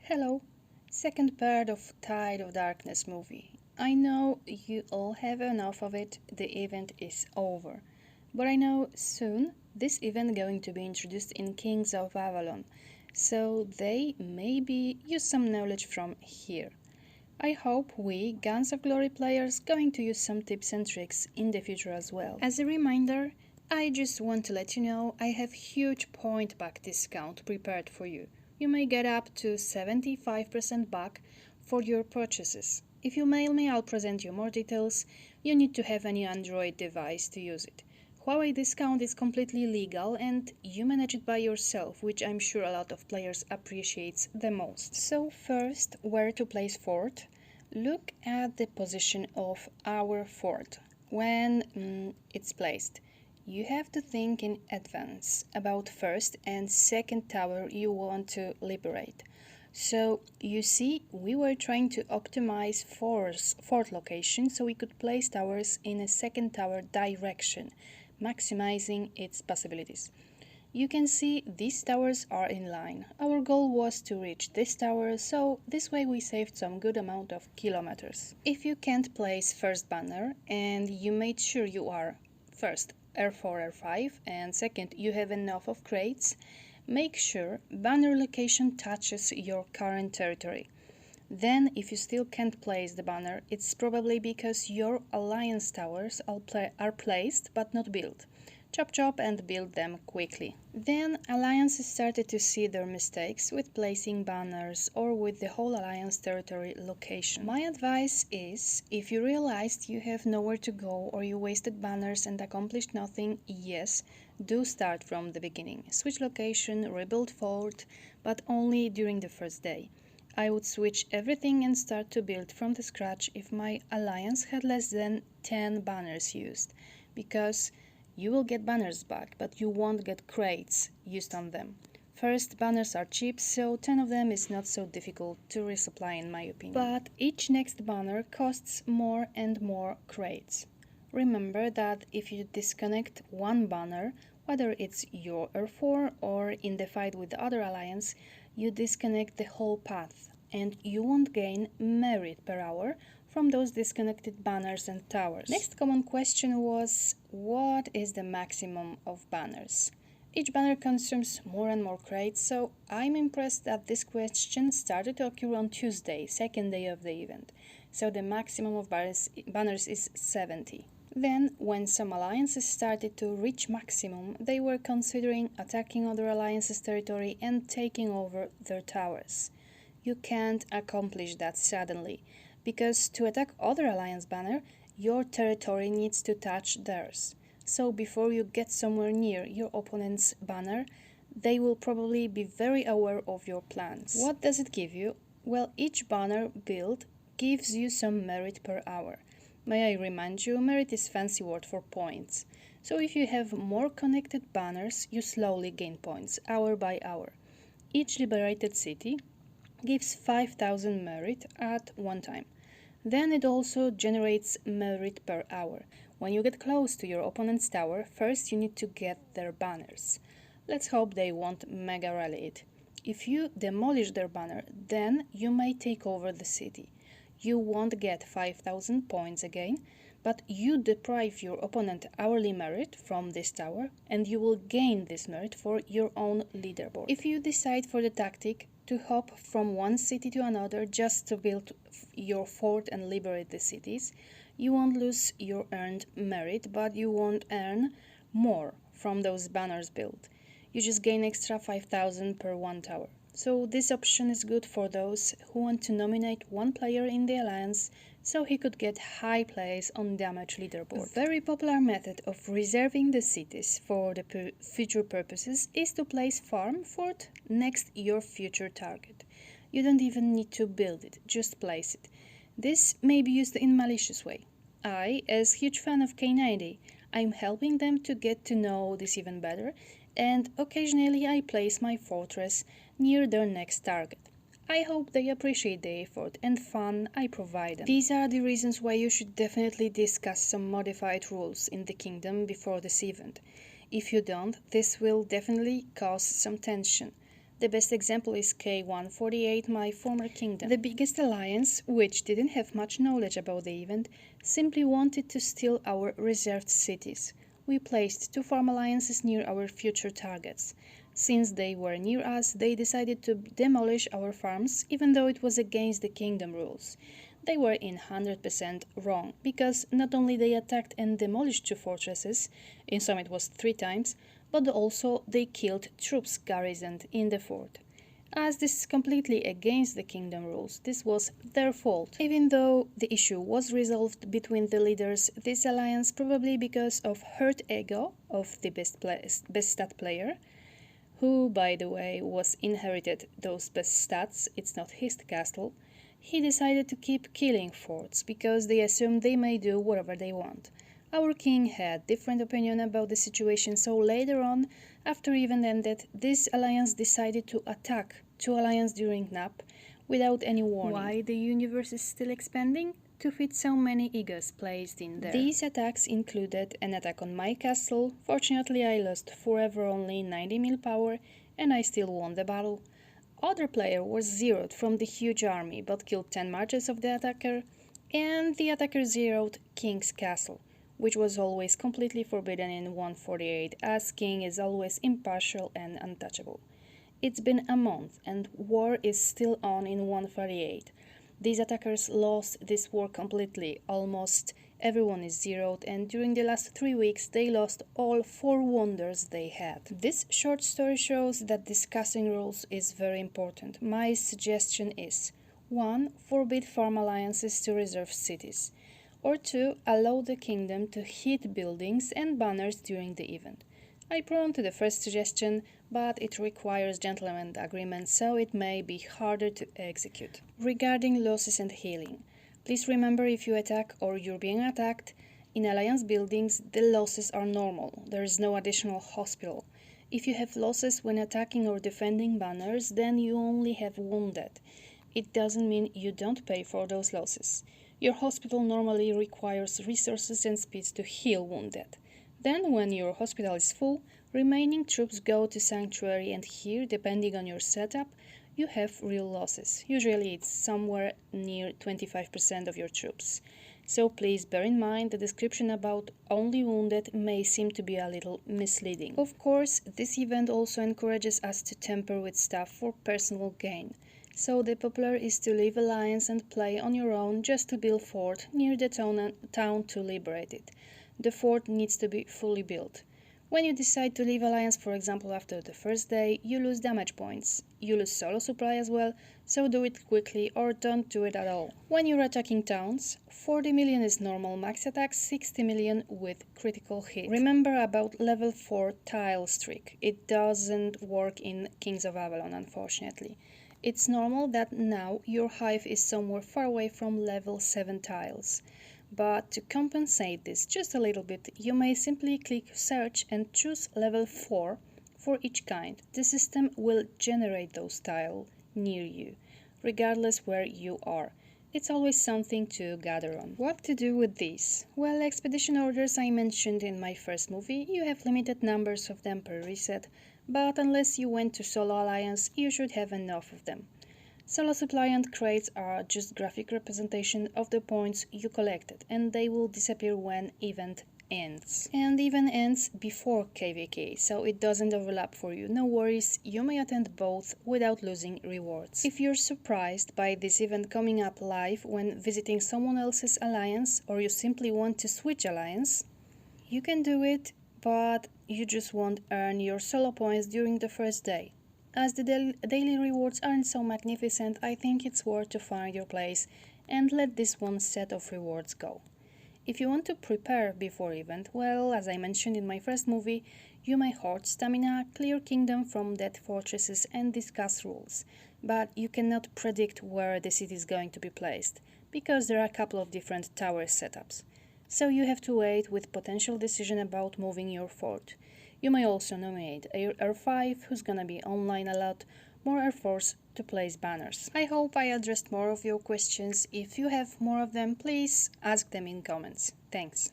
Hello, second part of Tide of Darkness movie. I know you all have enough of it, the event is over. But I know soon this event going to be introduced in Kings of Avalon, so they maybe use some knowledge from here. I hope we, Guns of Glory players, going to use some tips and tricks in the future as well. As a reminder, I just want to let you know I have huge point back discount prepared for you. You may get up to 75% back for your purchases. If you mail me, I'll present you more details. You need to have any Android device to use it. Huawei discount is completely legal and you manage it by yourself, which I'm sure a lot of players appreciates the most. So first, where to place fort? Look at the position of our fort when it's placed. You have to think in advance about first and second tower you want to liberate. So you see, we were trying to optimize fort location so we could place towers in a second tower direction, maximizing its possibilities. You can see these towers are in line. Our goal was to reach this tower, so this way we saved some good amount of kilometers. If you can't place first banner and you made sure you are first R4, R5 and second you have enough of crates, make sure banner location touches your current territory. Then if you still can't place the banner, it's probably because your alliance towers are placed but not built. Chop chop and build them quickly. Then alliances started to see their mistakes with placing banners or with the whole alliance territory location. My advice is, if you realized you have nowhere to go or you wasted banners and accomplished nothing, yes, do start from the beginning. Switch location, rebuild fort, but only during the first day. I would switch everything and start to build from the scratch if my alliance had less than 10 banners used, because you will get banners back, but you won't get crates used on them. First, banners are cheap, so 10 of them is not so difficult to resupply in my opinion. But each next banner costs more and more crates. Remember that if you disconnect one banner, whether it's your R4 or in the fight with the other alliance, you disconnect the whole path and you won't gain merit per hour from those disconnected banners and towers. Next common question was, what is the maximum of banners? Each banner consumes more and more crates, so I'm impressed that this question started to occur on Tuesday, second day of the event. So the maximum of banners is 70. Then, when some alliances started to reach maximum, they were considering attacking other alliances' territory and taking over their towers. You can't accomplish that suddenly, because to attack other alliance banner, your territory needs to touch theirs. So before you get somewhere near your opponent's banner, they will probably be very aware of your plans. What does it give you? Well, each banner build gives you some merit per hour. May I remind you, merit is fancy word for points. So if you have more connected banners, you slowly gain points, hour by hour. Each liberated city gives 5,000 merit at one time. Then it also generates merit per hour. When you get close to your opponent's tower, first you need to get their banners. Let's hope they won't mega rally it. If you demolish their banner, then you may take over the city. You won't get 5,000 points again, but you deprive your opponent hourly merit from this tower and you will gain this merit for your own leaderboard. If you decide for the tactic to hop from one city to another just to build your fort and liberate the cities, you won't lose your earned merit, but you won't earn more from those banners built. You just gain extra 5,000 per one tower. So this option is good for those who want to nominate one player in the alliance so he could get high place on damage leaderboard. A very popular method of reserving the cities for the future purposes is to place farm fort next your future target. You don't even need to build it, just place it. This may be used in malicious way. I, as huge fan of K90, I'm helping them to get to know this even better, and occasionally I place my fortress near their next target. I hope they appreciate the effort and fun I provide them. These are the reasons why you should definitely discuss some modified rules in the kingdom before this event. If you don't, this will definitely cause some tension. The best example is K148, my former kingdom. The biggest alliance, which didn't have much knowledge about the event, simply wanted to steal our reserved cities. We placed 2 farm alliances near our future targets. Since they were near us, they decided to demolish our farms, even though it was against the kingdom rules. They were in 100% wrong, because not only they attacked and demolished 2 fortresses, in some it was 3 times, but also they killed troops garrisoned in the fort. As this is completely against the kingdom rules, this was their fault. Even though the issue was resolved between the leaders, this alliance, probably because of hurt ego of the best stat player, who, by the way, was inherited those best stats, it's not his castle, he decided to keep killing forts because they assumed they may do whatever they want. Our king had different opinion about the situation, so later on, after event ended, this alliance decided to attack 2 alliances during nap without any warning. Why the universe is still expanding? To fit so many egos placed in there. These attacks included an attack on my castle. Fortunately, I lost forever only 90 mil power and I still won the battle. Other player was zeroed from the huge army but killed 10 marches of the attacker, and the attacker zeroed King's castle, which was always completely forbidden in 148, as King is always impartial and untouchable. It's been a month and war is still on in 148. These attackers lost this war completely, almost everyone is zeroed, and during the last 3 weeks they lost all 4 wonders they had. This short story shows that discussing rules is very important. My suggestion is 1. Forbid farm alliances to reserve cities, or 2. Allow the kingdom to hit buildings and banners during the event. I prone to the first suggestion, but it requires gentleman's agreement, so it may be harder to execute. Regarding losses and healing, please remember, if you attack or you're being attacked in alliance buildings, the losses are normal. There is no additional hospital. If you have losses when attacking or defending banners, then you only have wounded. It doesn't mean you don't pay for those losses. Your hospital normally requires resources and speeds to heal wounded. Then, when your hospital is full, remaining troops go to sanctuary, and here, depending on your setup, you have real losses. Usually it's somewhere near 25% of your troops. So please bear in mind the description about only wounded may seem to be a little misleading. Of course, this event also encourages us to tamper with stuff for personal gain. So the popular is to leave alliance and play on your own just to build fort near the town to liberate it. The fort needs to be fully built. When you decide to leave alliance, for example after the first day, you lose damage points. You lose solo supply as well, so do it quickly or don't do it at all. When you're attacking towns, 40 million is normal max attack, 60 million with critical hit. Remember about level 4 tile streak. It doesn't work in Kings of Avalon, unfortunately. It's normal that now your hive is somewhere far away from level 7 tiles. But to compensate this just a little bit, you may simply click search and choose level 4 for each kind. The system will generate those tiles near you, regardless where you are. It's always something to gather on. What to do with these? Well, expedition orders I mentioned in my first movie, you have limited numbers of them per reset, but unless you went to solo alliance, you should have enough of them. Solo supply and crates are just graphic representation of the points you collected, and they will disappear when event ends. And event ends before KVK, so it doesn't overlap for you. No worries, you may attend both without losing rewards. If you're surprised by this event coming up live when visiting someone else's alliance, or you simply want to switch alliance, you can do it, but you just won't earn your solo points during the first day. As the daily rewards aren't so magnificent, I think it's worth to find your place and let this one set of rewards go. If you want to prepare before event, well, as I mentioned in my first movie, you may hoard stamina, clear kingdom from dead fortresses and discuss rules. But you cannot predict where the city is going to be placed, because there are a couple of different tower setups. So you have to wait with potential decision about moving your fort. You may also nominate R5, who's gonna be online a lot, more Air Force to place banners. I hope I addressed more of your questions. If you have more of them, please ask them in comments. Thanks.